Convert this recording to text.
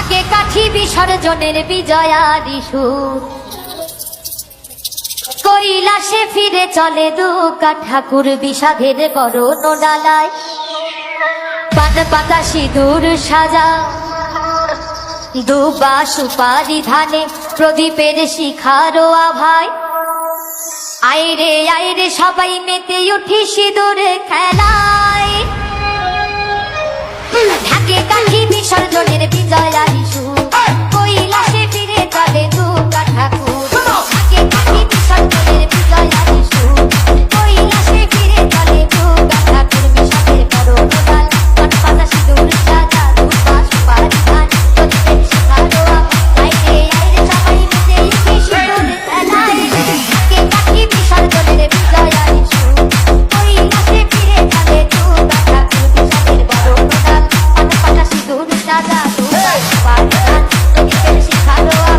ঢাকে কাঠি বিসর্জনের বিজয়ারি সুর, কৈলাসে ফিরে চলে দুকা ঠাকুর বিষাদের বরণ ডালায়। পান পাতা সিঁদুর সাজা, দুবা সুপারি ধানে প্রদীপের শিখারো আভায়। আইরে আইরে সবাই মেতে উঠি সিঁদুর খেলায়। ঢাকে কাঠি বিসর্জনের বিজয়ারি সুর, কৈলাসে ফিরে চলে দুকা ঠাকুর। ঢাকে কাঠি বিসর্জনের বিজয়ারি সুর, কৈলাসে ফিরে চলে দুকা ঠাকুর বিষাদের বরণ ডাল। পান পাতা সিঁদুর সাজা, দুবা সুপারি ধান, প্রদীপের শিখারো আভায়। আইরে আইরে সবাই মেতে উঠি সিঁদুর খেলায়। ঢাকে কাঠি বিসর্জনের বিজয়ারি সুর, কৈলাসে ফিরে চলে দুকা ঠাকুর বিষাদের বরণ ডাল। পান পাতা সিঁদুর সাজা, দুবা সুপারি ধান, প্রদীপের শিখারো